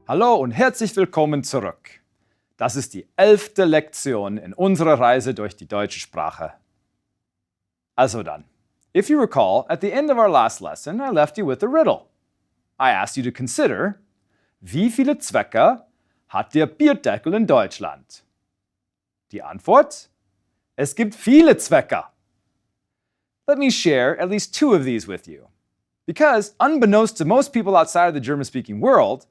Hallo und herzlich willkommen zurück. Das ist die 11. Lektion in unserer Reise durch die deutsche Sprache. Also dann, if you recall, at the end of our last lesson, I left you with a riddle. I asked you to consider, wie viele Zwecke hat der Bierdeckel in Deutschland? Die Antwort? Es gibt viele Zwecke. Let me share at least two of these with you. Because, unbeknownst to most people outside of the German-speaking world,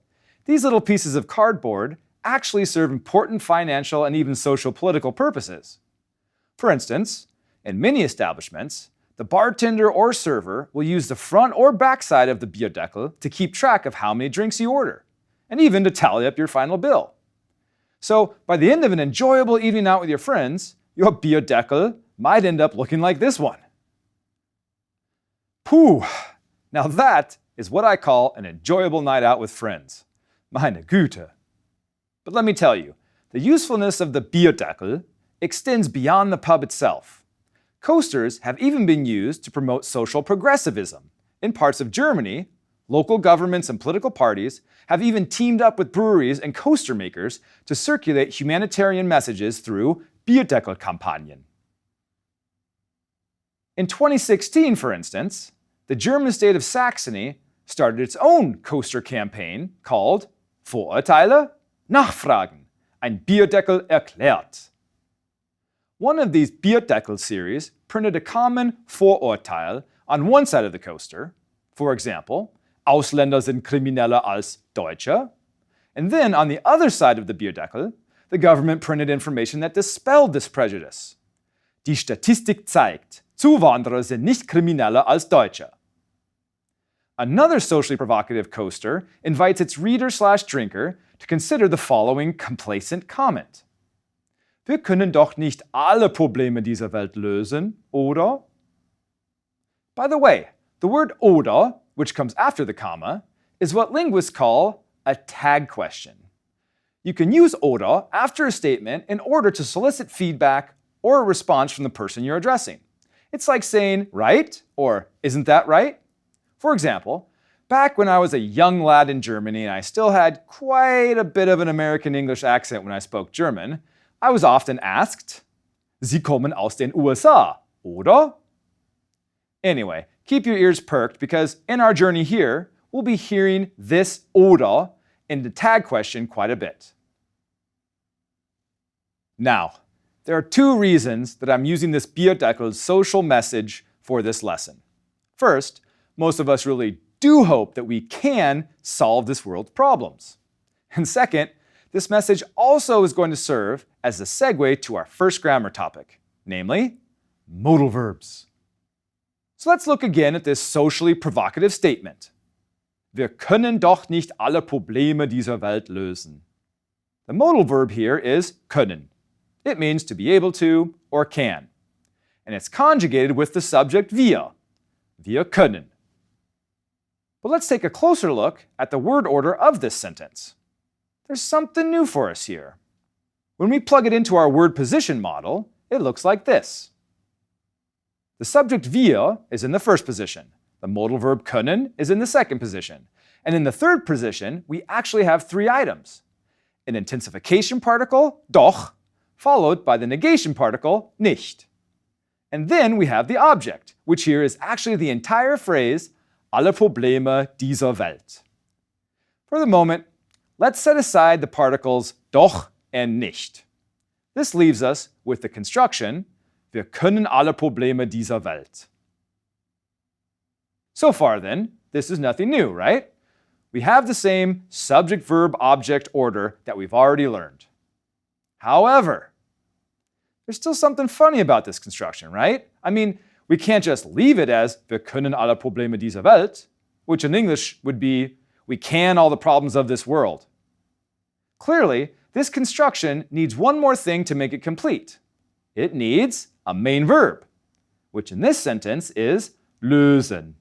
these little pieces of cardboard actually serve important financial and even social political purposes. For instance, in many establishments, the bartender or server will use the front or back side of the Bierdeckel to keep track of how many drinks you order, and even to tally up your final bill. So, by the end of an enjoyable evening out with your friends, your Bierdeckel might end up looking like this one. Puh! Now that is what I call an enjoyable night out with friends. Meine Güte. But let me tell you, the usefulness of the Bierdeckel extends beyond the pub itself. Coasters have even been used to promote social progressivism. In parts of Germany, local governments and political parties have even teamed up with breweries and coaster makers to circulate humanitarian messages through Bierdeckel-Kampagnen. In 2016, for instance, the German state of Saxony started its own coaster campaign called Vorurteile, Nachfragen, ein Bierdeckel erklärt. One of these Bierdeckel series printed a common Vorurteil on one side of the coaster, for example, Ausländer sind krimineller als Deutsche, and then on the other side of the Bierdeckel, the government printed information that dispelled this prejudice. Die Statistik zeigt, Zuwanderer sind nicht krimineller als Deutsche. Another socially provocative coaster invites its reader/drinker to consider the following complacent comment. Wir können doch nicht alle Probleme dieser Welt lösen, oder? By the way, the word oder, which comes after the comma, is what linguists call a tag question. You can use oder after a statement in order to solicit feedback or a response from the person you're addressing. It's like saying, right? Or, isn't that right? For example, back when I was a young lad in Germany and I still had quite a bit of an American English accent when I spoke German, I was often asked, Sie kommen aus den USA, oder? Anyway, keep your ears perked because in our journey here, we'll be hearing this oder in the tag question quite a bit. Now, there are two reasons that I'm using this Bierdeckel's social message for this lesson. First, most of us really do hope that we can solve this world's problems. And second, this message also is going to serve as a segue to our first grammar topic, namely, modal verbs. So let's look again at this socially provocative statement. Wir können doch nicht alle Probleme dieser Welt lösen. The modal verb here is können. It means to be able to or can. And it's conjugated with the subject wir. Wir können. But let's take a closer look at the word order of this sentence. There's something new for us here. When we plug it into our word position model, it looks like this. The subject wir is in the first position. The modal verb können is in the second position. And in the third position, we actually have three items. An intensification particle, doch, followed by the negation particle, nicht. And then we have the object, which here is actually the entire phrase, alle Probleme dieser Welt. For the moment, let's set aside the particles doch and nicht. This leaves us with the construction, wir können alle Probleme dieser Welt. So far then, this is nothing new, right? We have the same subject-verb-object order that we've already learned. However, there's still something funny about this construction, right? I mean, we can't just leave it as wir können alle Probleme dieser Welt, which in English would be we can all the problems of this world. Clearly, this construction needs one more thing to make it complete. It needs a main verb, which in this sentence is lösen.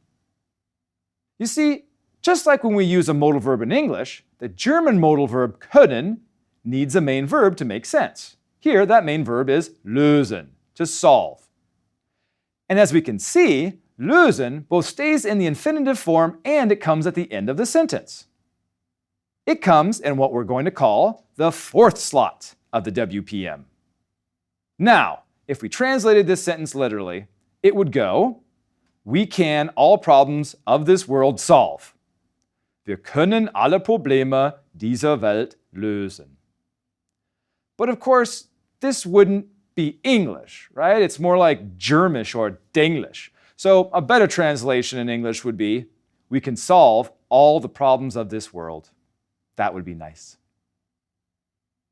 You see, just like when we use a modal verb in English, the German modal verb können needs a main verb to make sense. Here, that main verb is lösen, to solve. And as we can see, lösen both stays in the infinitive form and it comes at the end of the sentence. It comes in what we're going to call the fourth slot of the WPM. Now, if we translated this sentence literally, it would go, we can all problems of this world solve. Wir können alle Probleme dieser Welt lösen. But of course, this wouldn't be English, right? It's more like Germish or Denglish. So a better translation in English would be, we can solve all the problems of this world. That would be nice.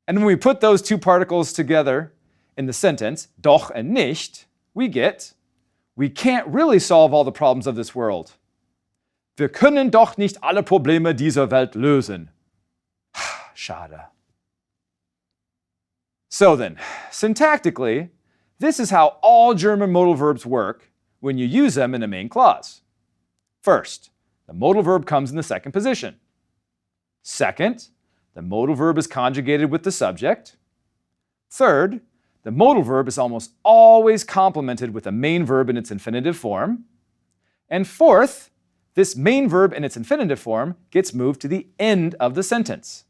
And when we put those two particles together in the sentence, doch and nicht, we get, we can't really solve all the problems of this world. Wir können doch nicht alle Probleme dieser Welt lösen. Schade. So then, syntactically, this is how all German modal verbs work when you use them in a main clause. First, the modal verb comes in the second position. Second, the modal verb is conjugated with the subject. Third, the modal verb is almost always complemented with a main verb in its infinitive form. And fourth, this main verb in its infinitive form gets moved to the end of the sentence.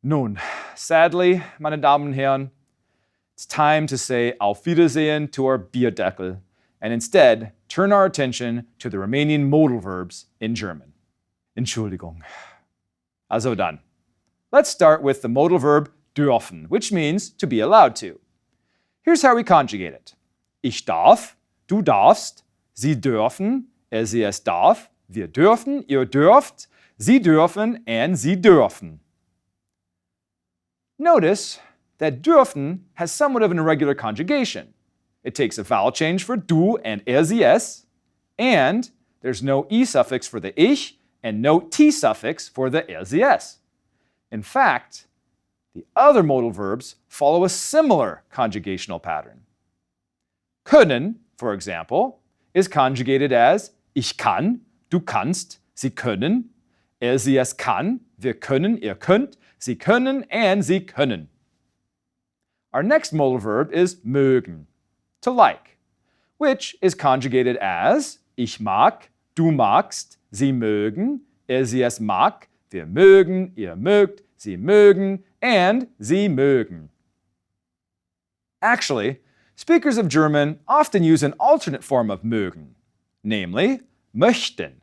Nun, sadly, meine Damen und Herren, it's time to say Auf Wiedersehen to our Bierdeckel and instead turn our attention to the remaining modal verbs in German. Entschuldigung. Also dann, let's start with the modal verb dürfen, which means to be allowed to. Here's how we conjugate it. Ich darf, du darfst, Sie dürfen, sie es darf, wir dürfen, ihr dürft, Sie dürfen, and Sie dürfen. Notice that dürfen has somewhat of an irregular conjugation. It takes a vowel change for du and sie es, and there's no e suffix for the ich and no t suffix for the sie es. In fact, the other modal verbs follow a similar conjugational pattern. Können, for example, is conjugated as ich kann, du kannst, sie können, sie es kann, wir können, ihr könnt, sie können, and sie können. Our next modal verb is mögen, to like, which is conjugated as ich mag, du magst, sie mögen, sie es mag, wir mögen, ihr mögt, sie mögen, and sie mögen. Actually, speakers of German often use an alternate form of mögen, namely möchten.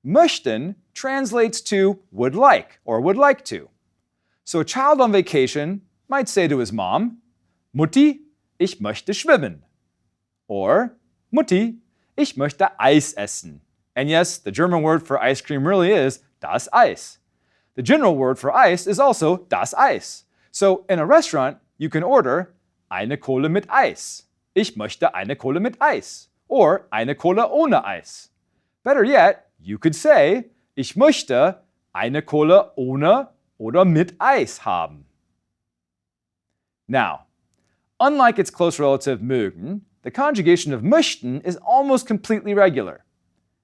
Möchten translates to would like or would like to. So a child on vacation might say to his mom, Mutti, ich möchte schwimmen. Or, Mutti, ich möchte Eis essen. And yes, the German word for ice cream really is das Eis. The general word for ice is also das Eis. So in a restaurant, you can order eine Cola mit Eis. Ich möchte eine Cola mit Eis. Or eine Cola ohne Eis. Better yet, you could say, ich möchte eine Cola ohne oder mit Eis haben. Now, unlike its close relative mögen, the conjugation of möchten is almost completely regular.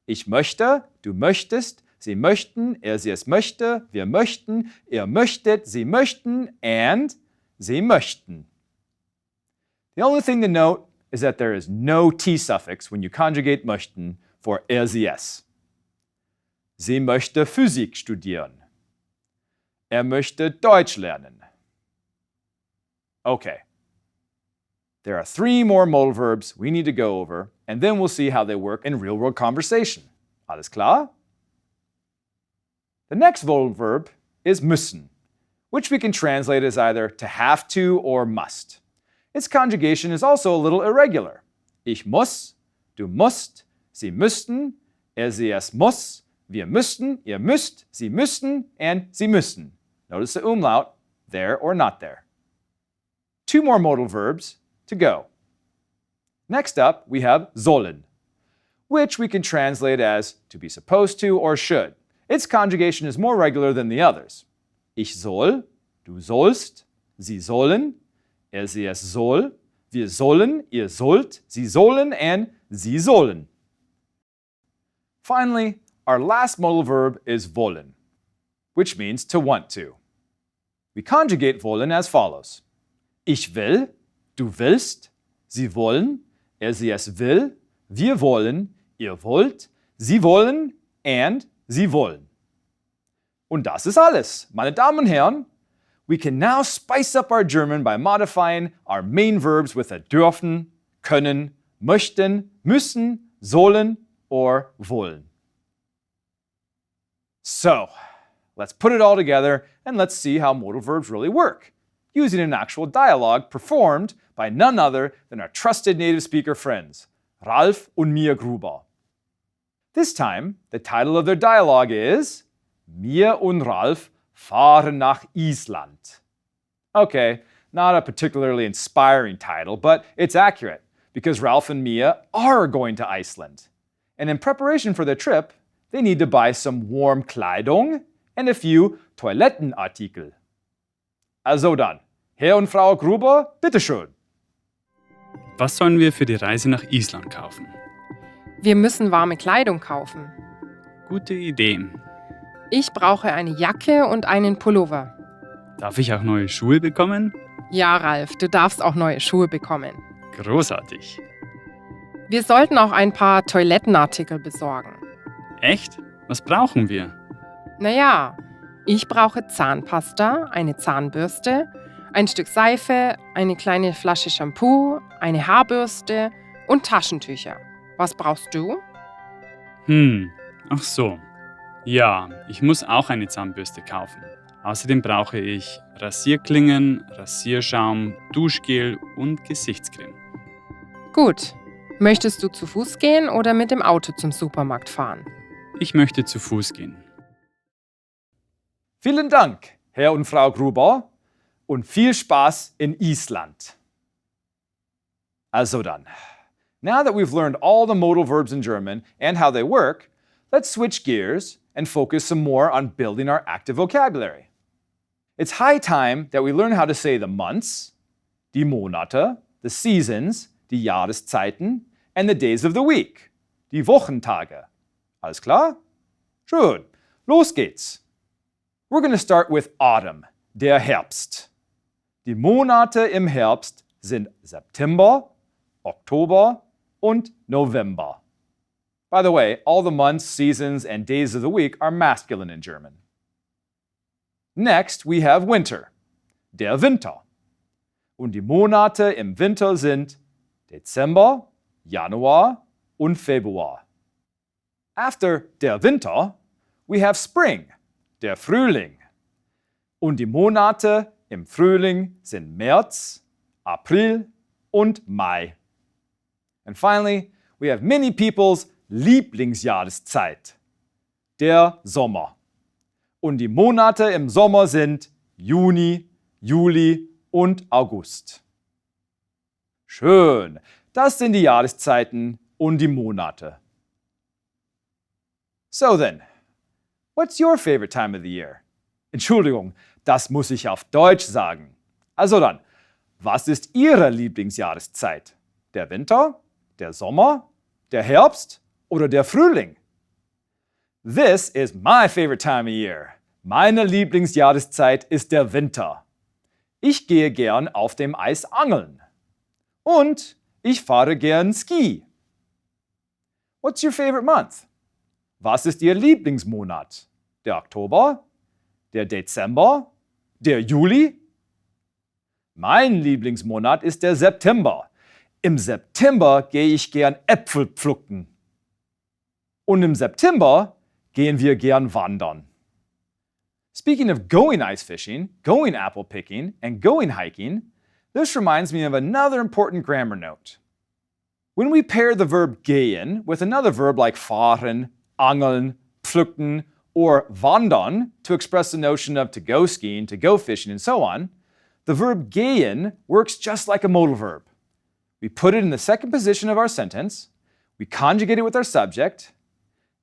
Ich möchte, du möchtest, sie möchten, sie es möchte, wir möchten, ihr möchtet, sie möchten, and sie möchten. The only thing to note is that there is no t suffix when you conjugate möchten for sie es. Sie möchte Physik studieren. Möchte Deutsch lernen. Okay. There are 3 more modal verbs we need to go over, and then we'll see how they work in real-world conversation. Alles klar? The next modal verb is müssen, which we can translate as either to have to or must. Its conjugation is also a little irregular. Ich muss, du musst, sie müssten, sie es muss, wir müssten, ihr müsst, sie müssten, and sie müssen. Notice the umlaut, there or not there. 2 more modal verbs to go. Next up, we have sollen, which we can translate as to be supposed to or should. Its conjugation is more regular than the others. Ich soll, du sollst, sie sollen, sie es soll, wir sollen, ihr sollt, sie sollen, and sie sollen. Finally, our last modal verb is wollen, which means to want to. We conjugate wollen as follows. Ich will, du willst, sie wollen, sie es will, wir wollen, ihr wollt, sie wollen, and sie wollen. Und das ist alles. Meine Damen und Herren, we can now spice up our German by modifying our main verbs with a dürfen, können, möchten, müssen, sollen, or wollen. So, let's put it all together and let's see how modal verbs really work, using an actual dialogue performed by none other than our trusted native speaker friends, Ralf und Mia Gruber. This time, the title of their dialogue is Mia und Ralf fahren nach Island. Okay, not a particularly inspiring title, but it's accurate because Ralph and Mia are going to Iceland. And in preparation for their trip, they need to buy some warm Kleidung and a few Toilettenartikel. Also dann, Herr und Frau Gruber, bitteschön. Was sollen wir für die Reise nach Island kaufen? Wir müssen warme Kleidung kaufen. Gute Idee. Ich brauche eine Jacke und einen Pullover. Darf ich auch neue Schuhe bekommen? Ja, Ralf, du darfst auch neue Schuhe bekommen. Großartig. Wir sollten auch ein paar Toilettenartikel besorgen. Echt? Was brauchen wir? Naja, ich brauche Zahnpasta, eine Zahnbürste, ein Stück Seife, eine kleine Flasche Shampoo, eine Haarbürste und Taschentücher. Was brauchst du? Ach so. Ja, ich muss auch eine Zahnbürste kaufen. Außerdem brauche ich Rasierklingen, Rasierschaum, Duschgel und Gesichtscreme. Gut. Möchtest du zu Fuß gehen oder mit dem Auto zum Supermarkt fahren? Ich möchte zu Fuß gehen. Vielen Dank, Herr und Frau Gruber, und viel Spaß in Island. Also dann, now that we've learned all the modal verbs in German and how they work, let's switch gears and focus some more on building our active vocabulary. It's high time that we learn how to say the months, die Monate, the seasons, die Jahreszeiten, and the days of the week, die Wochentage. Alles klar? Schön. Los geht's. We're going to start with autumn, der Herbst. Die Monate im Herbst sind September, Oktober und November. By the way, all the months, seasons, and days of the week are masculine in German. Next, we have winter, der Winter. Und die Monate im Winter sind Dezember, Januar und Februar. After der Winter, we have spring, der Frühling. Und die Monate im Frühling sind März, April und Mai. And finally, we have many people's Lieblingsjahreszeit, der Sommer. Und die Monate im Sommer sind Juni, Juli und August. Schön, das sind die Jahreszeiten und die Monate. So then, what's your favorite time of the year? Entschuldigung, das muss ich auf Deutsch sagen. Also dann, was ist Ihre Lieblingsjahreszeit? Der Winter, der Sommer, der Herbst oder der Frühling? This is my favorite time of year. Meine Lieblingsjahreszeit ist der Winter. Ich gehe gern auf dem Eis angeln. Und ich fahre gern Ski. What's your favorite month? Was ist Ihr Lieblingsmonat? Der Oktober? Der Dezember? Der Juli? Mein Lieblingsmonat ist der September. Im September gehe ich gern Äpfel pflücken. Und im September gehen wir gern wandern. Speaking of going ice fishing, going apple picking, and going hiking, this reminds me of another important grammar note. When we pair the verb gehen with another verb like fahren, angeln, pflücken, or wandern to express the notion of to go skiing, to go fishing, and so on, the verb gehen works just like a modal verb. We put it in the second position of our sentence, we conjugate it with our subject,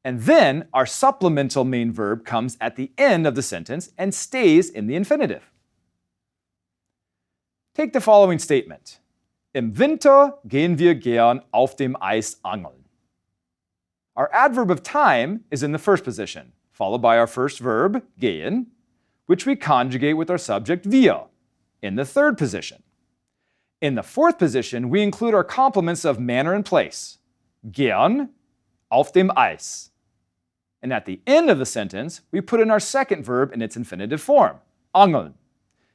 and then our supplemental main verb comes at the end of the sentence and stays in the infinitive. Take the following statement. Im Winter gehen wir gern auf dem Eis angeln. Our adverb of time is in the first position, followed by our first verb, gehen, which we conjugate with our subject wir, in the third position. In the fourth position, we include our complements of manner and place. Gern, auf dem Eis. And at the end of the sentence, we put in our second verb in its infinitive form, angeln.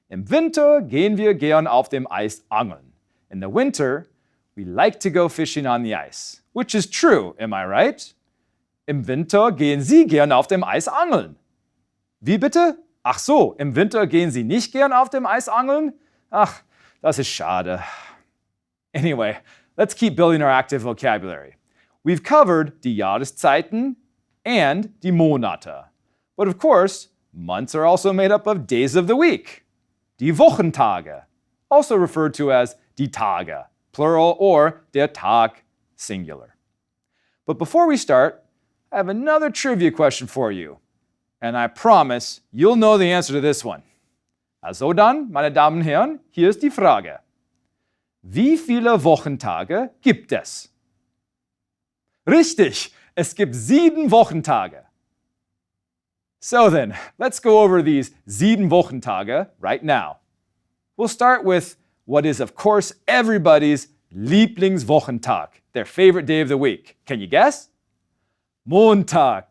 Im Winter gehen wir gern auf dem Eis angeln. In the winter, we like to go fishing on the ice. Which is true, am I right? Im Winter gehen Sie gern auf dem Eis angeln. Wie bitte? Ach so, im Winter gehen Sie nicht gern auf dem Eis angeln? Ach, das ist schade. Anyway, let's keep building our active vocabulary. We've covered die Jahreszeiten and die Monate. But of course, months are also made up of days of the week. Die Wochentage, also referred to as die Tage, plural, or der Tag, singular. But before we start, I have another trivia question for you. And I promise you'll know the answer to this one. Also dann, meine Damen und Herren, hier ist die Frage. Wie viele Wochentage gibt es? Richtig, es gibt 7 Wochentage. So then, let's go over these 7 Wochentage right now. We'll start with what is, of course, everybody's Lieblingswochentag, their favorite day of the week. Can you guess? Montag.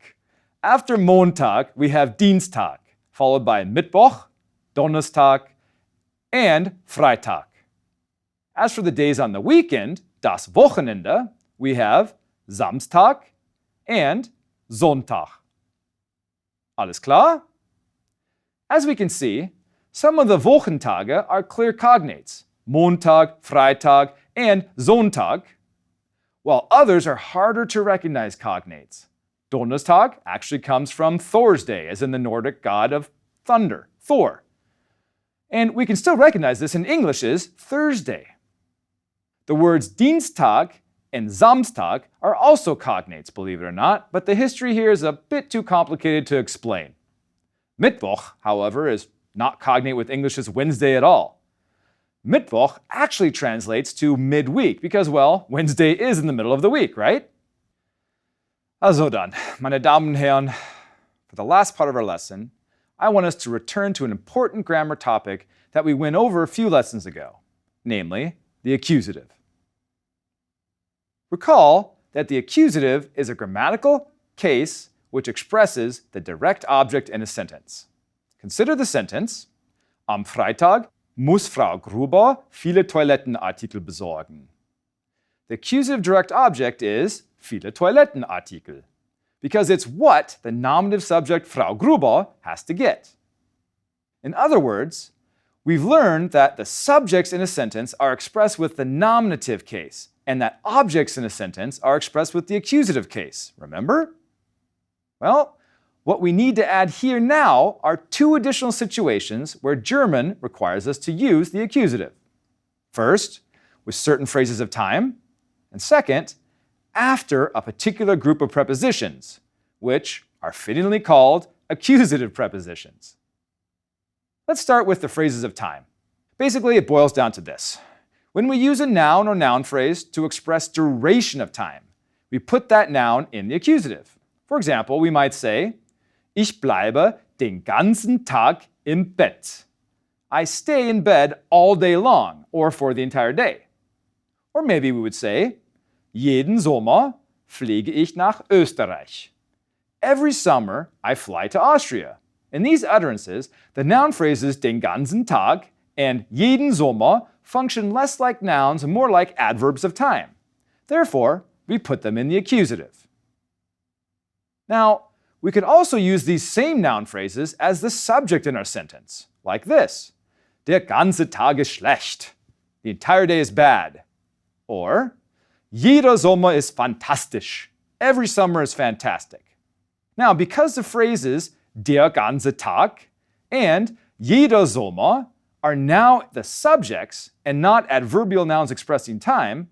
After Montag, we have Dienstag, followed by Mittwoch, Donnerstag, and Freitag. As for the days on the weekend, das Wochenende, we have Samstag and Sonntag. Alles klar? As we can see, some of the Wochentage are clear cognates, Montag, Freitag, and Sonntag, while others are harder to recognize cognates. Donnerstag actually comes from Thor's day, as in the Nordic god of thunder, Thor. And we can still recognize this in English as Thursday. The words Dienstag and Samstag are also cognates, believe it or not, but the history here is a bit too complicated to explain. Mittwoch, however, is not cognate with English's Wednesday at all. Mittwoch actually translates to midweek because, well, Wednesday is in the middle of the week, right? Also dann, meine Damen und Herren, for the last part of our lesson, I want us to return to an important grammar topic that we went over a few lessons ago, namely the accusative. Recall that the accusative is a grammatical case which expresses the direct object in a sentence. Consider the sentence, Am Freitag muss Frau Gruber viele Toilettenartikel besorgen. The accusative direct object is viele Toilettenartikel, because it's what the nominative subject Frau Gruber has to get. In other words, we've learned that the subjects in a sentence are expressed with the nominative case, and that objects in a sentence are expressed with the accusative case. Remember? Well, what we need to add here now are 2 additional situations where German requires us to use the accusative. First, with certain phrases of time, and second, after a particular group of prepositions, which are fittingly called accusative prepositions. Let's start with the phrases of time. Basically, it boils down to this. When we use a noun or noun phrase to express duration of time, we put that noun in the accusative. For example, we might say, Ich bleibe den ganzen Tag im Bett. I stay in bed all day long, or for the entire day. Or maybe we would say, Jeden Sommer fliege ich nach Österreich. Every summer, I fly to Austria. In these utterances, the noun phrases den ganzen Tag and jeden Sommer function less like nouns and more like adverbs of time. Therefore, we put them in the accusative. Now, we could also use these same noun phrases as the subject in our sentence, like this. Der ganze Tag ist schlecht. The entire day is bad. Or, Jeder Sommer ist fantastisch. Every summer is fantastic. Now, because the phrases der ganze Tag and jeder Sommer are now the subjects and not adverbial nouns expressing time,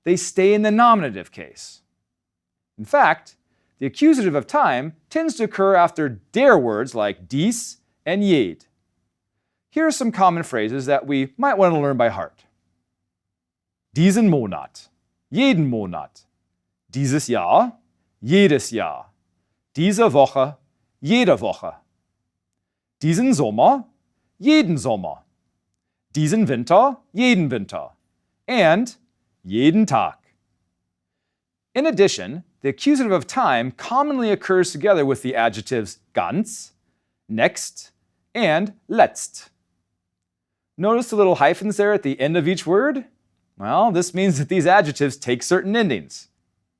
they stay in the nominative case. In fact, the accusative of time tends to occur after der words like dies and jed. Here are some common phrases that we might want to learn by heart. Diesen Monat. Jeden Monat. Dieses Jahr, jedes Jahr. Diese Woche, jede Woche. Diesen Sommer, jeden Sommer. Diesen Winter, jeden Winter. And jeden Tag. In addition, the accusative of time commonly occurs together with the adjectives ganz, next, and letzt. Notice the little hyphens there at the end of each word? Well, this means that these adjectives take certain endings.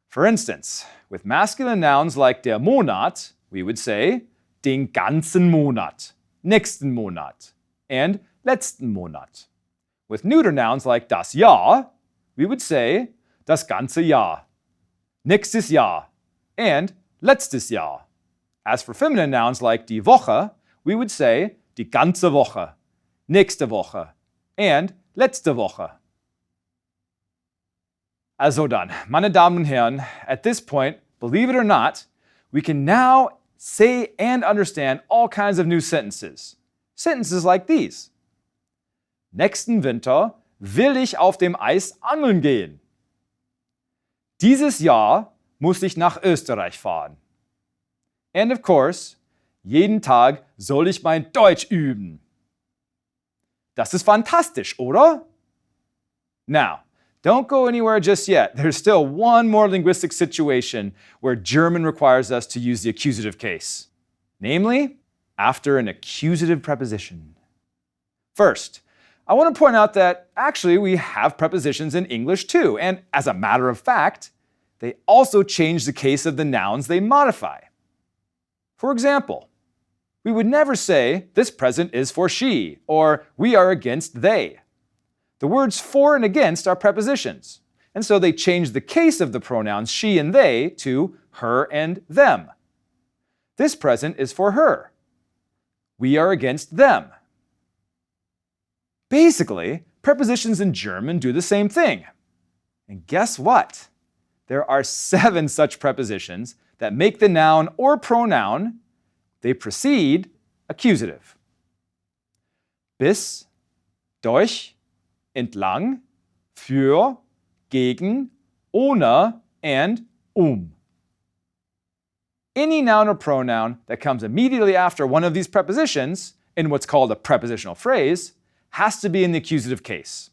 For instance, with masculine nouns like der Monat, we would say den ganzen Monat, nächsten Monat, and letzten Monat. With neuter nouns like das Jahr, we would say das ganze Jahr, nächstes Jahr, and letztes Jahr. As for feminine nouns like die Woche, we would say die ganze Woche, nächste Woche, and letzte Woche. Also dann, meine Damen und Herren, at this point, believe it or not, we can now say and understand all kinds of new sentences. Sentences like these. Nächsten Winter will ich auf dem Eis angeln gehen. Dieses Jahr muss ich nach Österreich fahren. And of course, jeden Tag soll ich mein Deutsch üben. Das ist fantastisch, oder? Now, don't go anywhere just yet. There's still one more linguistic situation where German requires us to use the accusative case. Namely, after an accusative preposition. First, I want to point out that actually we have prepositions in English too, and as a matter of fact, they also change the case of the nouns they modify. For example, we would never say, this present is for she, or we are against they. The words for and against are prepositions, and so they change the case of the pronouns she and they to her and them. This present is for her. We are against them. Basically, prepositions in German do the same thing. And guess what? There are 7 such prepositions that make the noun or pronoun they precede accusative. Bis, durch, entlang, für, gegen, ohne, and Any noun or pronoun that comes immediately after one of these prepositions in what's called a prepositional phrase has to be in the accusative case.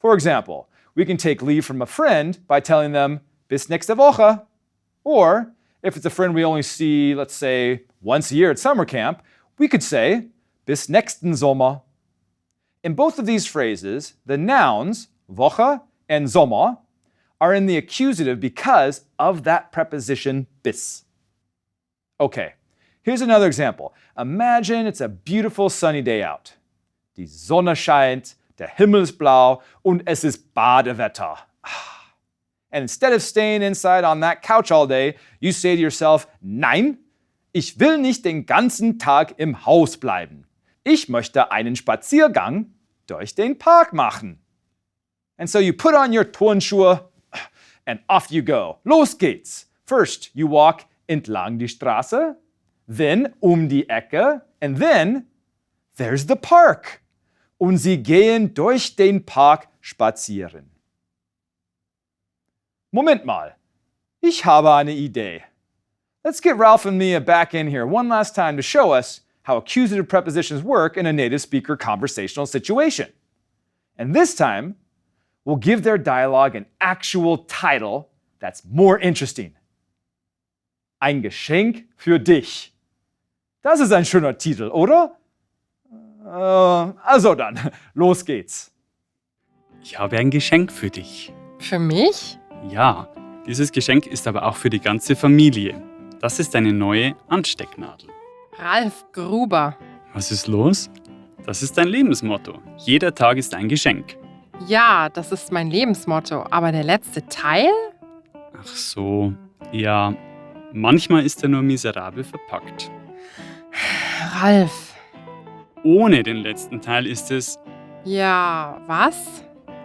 For example, we can take leave from a friend by telling them bis nächste Woche. Or if it's a friend we only see, let's say, once a year at summer camp, we could say bis nächsten Sommer. In both of these phrases, the nouns Woche and Sommer are in the accusative because of that preposition bis. Okay, here's another example. Imagine it's a beautiful sunny day out. Die Sonne scheint, der Himmel ist blau und es ist Badewetter. And instead of staying inside on that couch all day, you say to yourself, nein, ich will nicht den ganzen Tag im Haus bleiben. Ich möchte einen Spaziergang durch den Park machen. And so you put on your Turnschuhe and off you go. Los geht's. First, you walk entlang die Straße, then die Ecke, and then there's the park. Und sie gehen durch den Park spazieren. Moment mal, ich habe eine Idee. Let's get Ralph and Mia back in here one last time to show us how accusative prepositions work in a native speaker conversational situation. And this time, we'll give their dialogue an actual title that's more interesting. Ein Geschenk für dich. Das ist ein schöner Titel, oder? Also dann, los geht's. Ich habe ein Geschenk für dich. Für mich? Ja, dieses Geschenk ist aber auch für die ganze Familie. Das ist eine neue Anstecknadel. Ralf Gruber. Was ist los? Das ist dein Lebensmotto. Jeder Tag ist ein Geschenk. Ja, das ist mein Lebensmotto. Aber der letzte Teil? Ach so, ja, manchmal ist er nur miserabel verpackt. Ralf. Ohne den letzten Teil ist es Ja, was?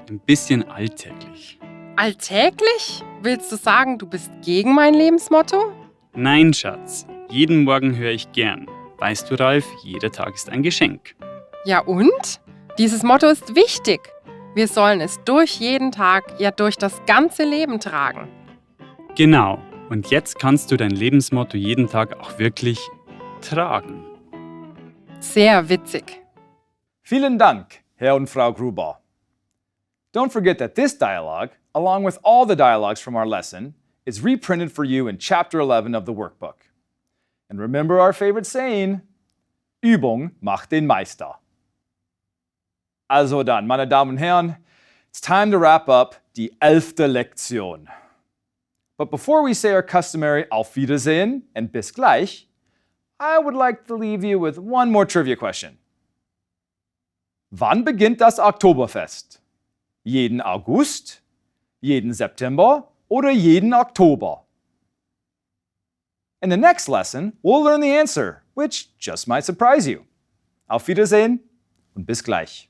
ein bisschen alltäglich. Alltäglich? Willst du sagen, du bist gegen mein Lebensmotto? Nein, Schatz, jeden Morgen höre ich gern. Weißt du, Ralf, jeder Tag ist ein Geschenk. Ja und? Dieses Motto ist wichtig. Wir sollen es durch jeden Tag, ja durch das ganze Leben tragen. Genau, und jetzt kannst du dein Lebensmotto jeden Tag auch wirklich tragen. Sehr witzig. Vielen Dank, Herr und Frau Gruber. Don't forget that this dialogue, along with all the dialogues from our lesson, is reprinted for you in Chapter 11 of the workbook. And remember our favorite saying, Übung macht den Meister. Also dann, meine Damen und Herren, it's time to wrap up die 11. Lektion. But before we say our customary Auf Wiedersehen and bis gleich, I would like to leave you with one more trivia question. Wann beginnt das Oktoberfest? Jeden August, jeden September oder jeden Oktober? In the next lesson, we'll learn the answer, which just might surprise you. Auf Wiedersehen und bis gleich.